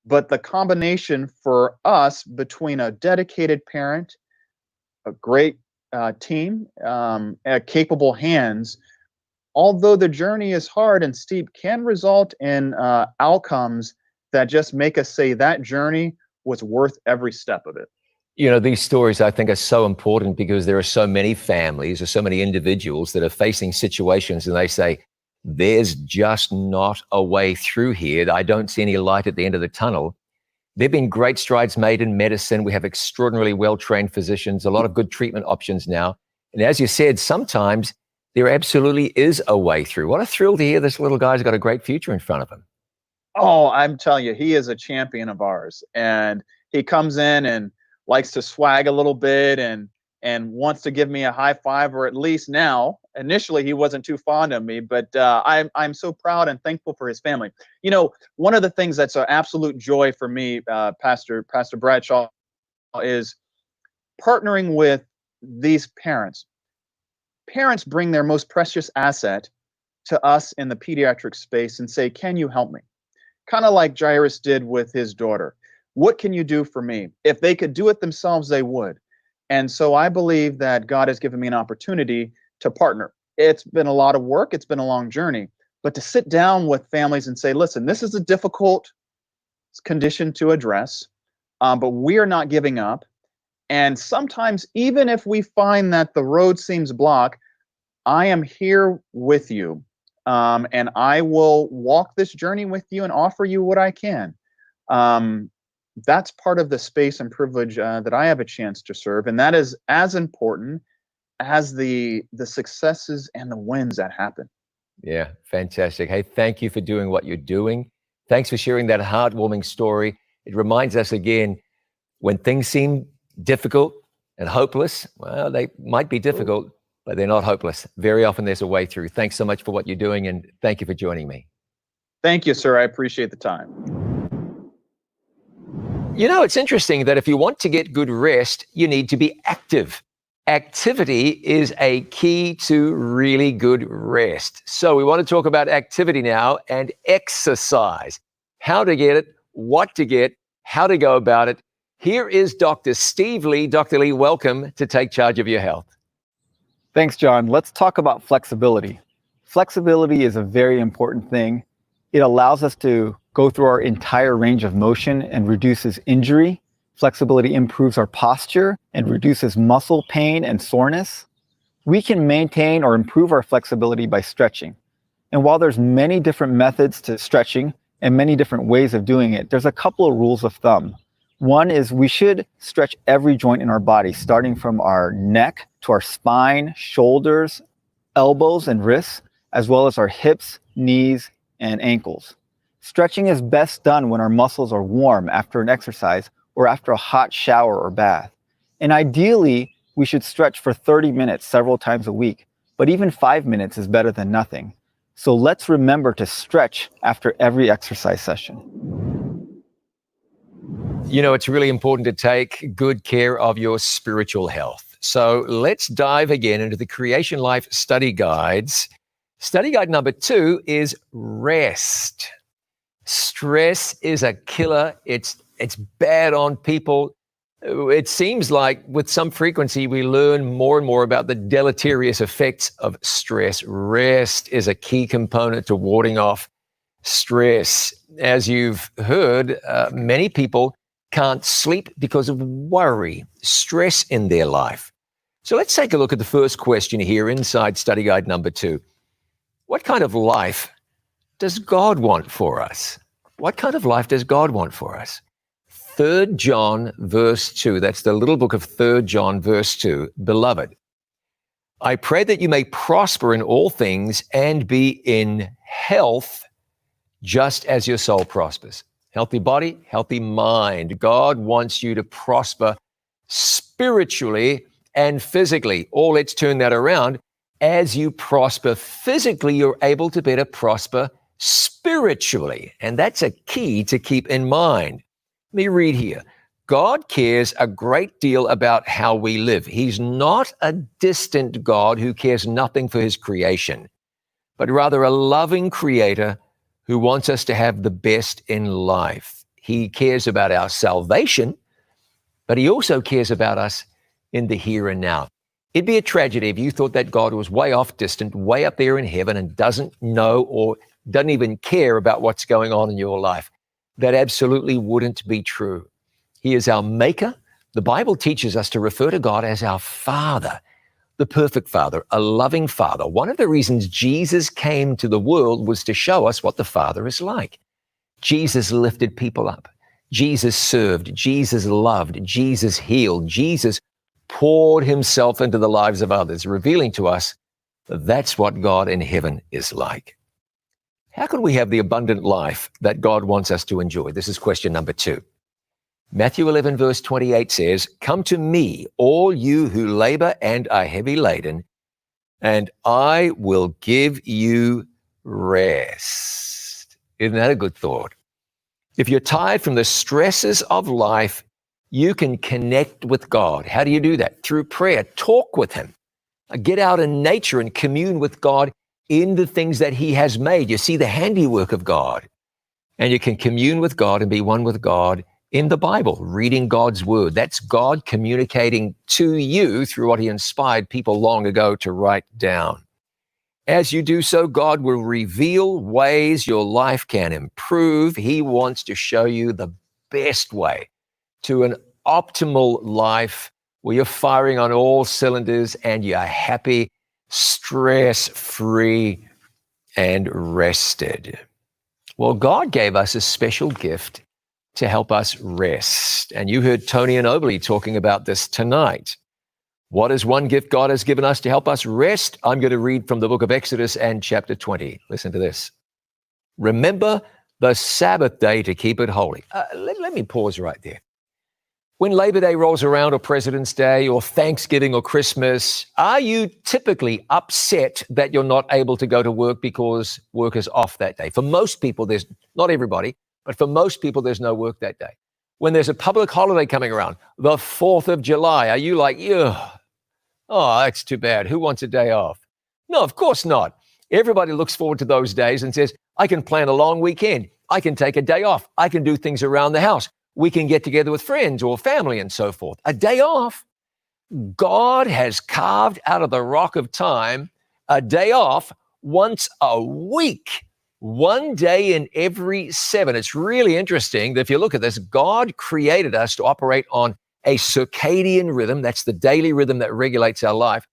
But the combination for us between a dedicated parent, a great team, capable hands, although the journey is hard and steep, can result in outcomes that just make us say that journey was worth every step of it. These stories I think are so important because there are so many families or so many individuals that are facing situations and they say, there's just not a way through here. I don't see any light at the end of the tunnel. There have been great strides made in medicine. We have extraordinarily well-trained physicians, a lot of good treatment options now. And as you said, sometimes there absolutely is a way through. What a thrill to hear this little guy's got a great future in front of him. Oh, I'm telling you, he is a champion of ours. And he comes in and likes to swag a little bit and wants to give me a high five, or at least now. Initially, he wasn't too fond of me, but I'm so proud and thankful for his family. One of the things that's an absolute joy for me, Pastor Bradshaw, is partnering with these parents. Parents bring their most precious asset to us in the pediatric space and say, can you help me? Kind of like Jairus did with his daughter. What can you do for me? If they could do it themselves, they would. And so I believe that God has given me an opportunity to partner. It's been a lot of work. It's been a long journey. But to sit down with families and say, listen, this is a difficult condition to address, but we are not giving up. And sometimes, even if we find that the road seems blocked, I am here with you. And I will walk this journey with you and offer you what I can. That's part of the space and privilege that I have a chance to serve. And that is as important as the successes and the wins that happen. Yeah, fantastic. Hey, thank you for doing what you're doing. Thanks for sharing that heartwarming story. It reminds us again, when things seem difficult and hopeless, well, they might be difficult, but they're not hopeless. Very often there's a way through. Thanks so much for what you're doing, and thank you for joining me. Thank you, sir. I appreciate the time. It's interesting that if you want to get good rest, you need to be active. Activity is a key to really good rest. So we want to talk about activity now and exercise. How to get it, what to get, how to go about it. Here is Dr. Steve Lee. Dr. Lee, welcome to Take Charge of Your Health. Thanks, John. Let's talk about flexibility. Flexibility is a very important thing. It allows us to go through our entire range of motion and reduces injury. Flexibility improves our posture and reduces muscle pain and soreness. We can maintain or improve our flexibility by stretching. And while there's many different methods to stretching and many different ways of doing it, there's a couple of rules of thumb. One is we should stretch every joint in our body, starting from our neck to our spine, shoulders, elbows, and wrists, as well as our hips, knees, and ankles. Stretching is best done when our muscles are warm after an exercise or after a hot shower or bath. And ideally, we should stretch for 30 minutes several times a week, but even 5 minutes is better than nothing. So let's remember to stretch after every exercise session. It's really important to take good care of your spiritual health. So let's dive again into the Creation Life Study Guides. Study guide number 2 is rest. Stress is a killer. It's bad on people. It seems like with some frequency, we learn more and more about the deleterious effects of stress. Rest is a key component to warding off stress. As you've heard, many people can't sleep because of worry, stress in their life. So let's take a look at the first question here inside study guide number 2. What kind of life does God want for us? What kind of life does God want for us? 3 John verse 2, that's the little book of 3 John verse 2. Beloved, I pray that you may prosper in all things and be in health just as your soul prospers. Healthy body, healthy mind. God wants you to prosper spiritually and physically. Or let's turn that around. As you prosper physically, you're able to better prosper spiritually. And that's a key to keep in mind. Let me read here. God cares a great deal about how we live. He's not a distant God who cares nothing for his creation, but rather a loving creator who wants us to have the best in life. He cares about our salvation, but he also cares about us in the here and now. It'd be a tragedy if you thought that God was way off distant, way up there in heaven and doesn't know or doesn't even care about what's going on in your life. That absolutely wouldn't be true. He is our maker. The Bible teaches us to refer to God as our Father, the perfect Father, a loving Father. One of the reasons Jesus came to the world was to show us what the Father is like. Jesus lifted people up. Jesus served. Jesus loved. Jesus healed. Jesus poured himself into the lives of others, revealing to us that that's what God in heaven is like. How can we have the abundant life that God wants us to enjoy? This is question number 2. Matthew 11 verse 28 says, "Come to me, all you who labor and are heavy laden, and I will give you rest." Isn't that a good thought? If you're tired from the stresses of life, you can connect with God. How do you do that? Through prayer. Talk with him. Get out in nature and commune with God in the things that he has made. You see the handiwork of God. And you can commune with God and be one with God in the Bible, reading God's word. That's God communicating to you through what he inspired people long ago to write down. As you do so, God will reveal ways your life can improve. He wants to show you the best way to an optimal life where you're firing on all cylinders and you're happy, stress-free, and rested. Well, God gave us a special gift to help us rest. And you heard Tony and Oberly talking about this tonight. What is one gift God has given us to help us rest? I'm going to read from the book of Exodus and chapter 20. Listen to this. Remember the Sabbath day to keep it holy. Let me pause right there. When Labor Day rolls around, or President's Day, or Thanksgiving, or Christmas, are you typically upset that you're not able to go to work because work is off that day? For most people, there's not everybody, but for most people, there's no work that day. When there's a public holiday coming around, the 4th of July, are you like, ugh, oh, that's too bad. Who wants a day off? No, of course not. Everybody looks forward to those days and says, I can plan a long weekend. I can take a day off. I can do things around the house. We can get together with friends or family and so forth. A day off. God has carved out of the rock of time a day off once a week. One day in every 7. It's really interesting that if you look at this, God created us to operate on a circadian rhythm. That's the daily rhythm that regulates our life.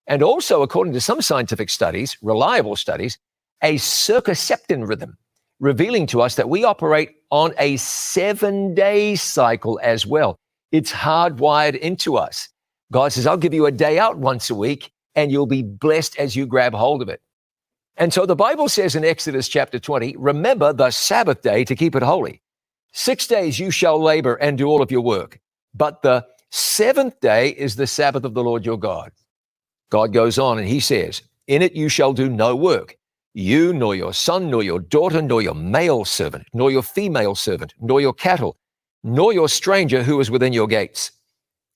And also, according to some scientific studies, reliable studies, a circaseptan rhythm, revealing to us that we operate on a 7-day cycle as well. It's hardwired into us. God says, I'll give you a day out once a week, and you'll be blessed as you grab hold of it. And so the Bible says in Exodus chapter 20, remember the Sabbath day to keep it holy. 6 days you shall labor and do all of your work, but the 7th day is the Sabbath of the Lord your God. God goes on and he says, in it you shall do no work. You, nor your son, nor your daughter, nor your male servant, nor your female servant, nor your cattle, nor your stranger who is within your gates.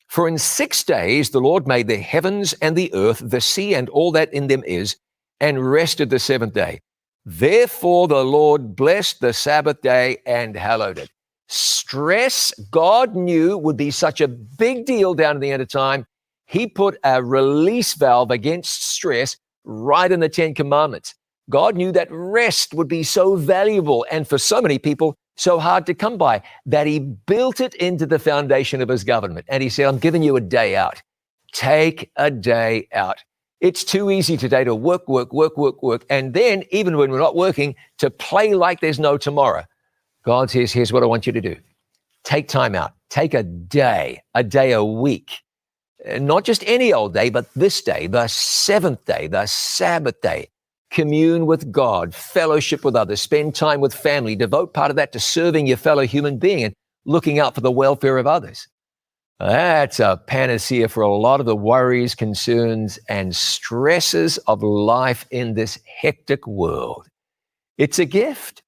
For in 6 days the Lord made the heavens and the earth, the sea and all that in them is, and rested the 7th day. Therefore the Lord blessed the Sabbath day and hallowed it. Stress, God knew, would be such a big deal down at the end of time. He put a release valve against stress right in the 10 Commandments. God knew that rest would be so valuable and for so many people so hard to come by that he built it into the foundation of his government. And he said, I'm giving you a day out. Take a day out. It's too easy today to work, and then, even when we're not working, to play like there's no tomorrow. God says, here's what I want you to do. Take time out. Take a day a week. Not just any old day, but this day, the seventh day, the Sabbath day. Commune with God, fellowship with others, spend time with family, devote part of that to serving your fellow human being and looking out for the welfare of others. That's a panacea for a lot of the worries, concerns, and stresses of life in this hectic world. It's a gift.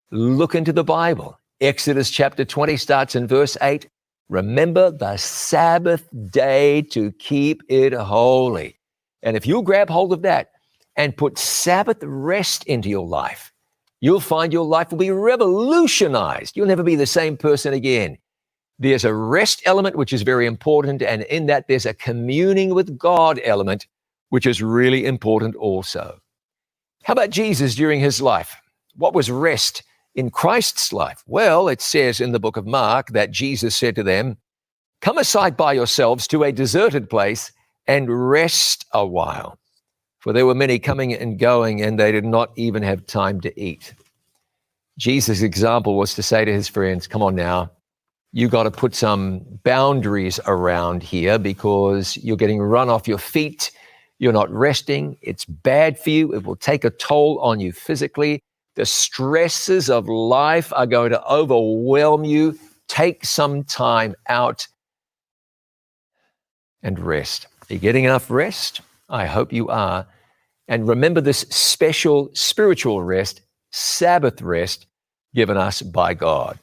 Look into the Bible. Exodus chapter 20 starts in verse 8. Remember the Sabbath day to keep it holy. And if you'll grab hold of that and put Sabbath rest into your life, you'll find your life will be revolutionized. You'll never be the same person again. There's a rest element, which is very important, and in that there's a communing with God element, which is really important also. How about Jesus during his life? What was rest in Christ's life? Well, it says in the book of Mark that Jesus said to them, "Come aside by yourselves to a deserted place and rest a while." For there were many coming and going, and they did not even have time to eat. Jesus' example was to say to his friends, come on now, you got to put some boundaries around here because you're getting run off your feet. You're not resting. It's bad for you. It will take a toll on you physically. The stresses of life are going to overwhelm you. Take some time out and rest. Are you getting enough rest? I hope you are. And remember this special spiritual rest, Sabbath rest, given us by God.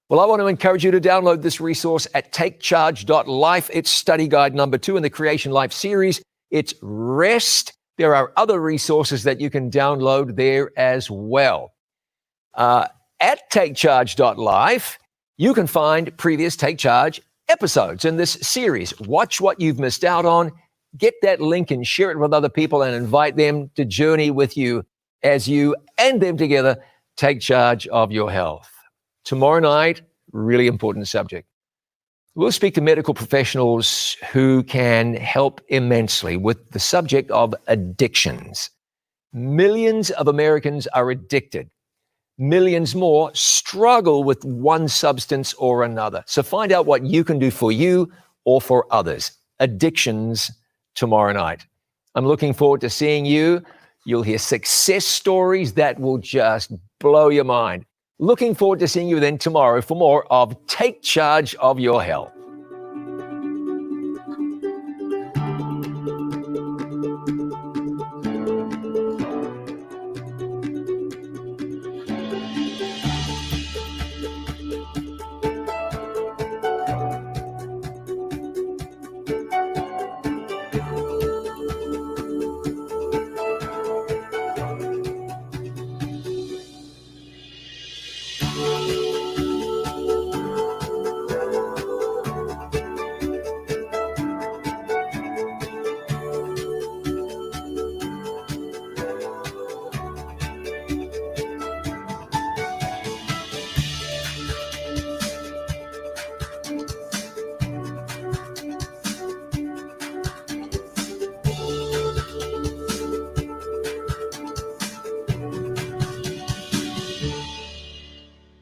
Well, I want to encourage you to download this resource at takecharge.life. It's study guide number 2 in the Creation Life series. It's rest. There are other resources that you can download there as well. At takecharge.life, you can find previous Take Charge episodes in this series. Watch what you've missed out on. Get that link and share it with other people and invite them to journey with you as you and them together take charge of your health. Tomorrow night, really important subject. We'll speak to medical professionals who can help immensely with the subject of addictions. Millions of Americans are addicted. Millions more struggle with one substance or another. So find out what you can do for you or for others. Addictions tomorrow night. I'm looking forward to seeing you. You'll hear success stories that will just blow your mind. Looking forward to seeing you then tomorrow for more of Take Charge of Your Health.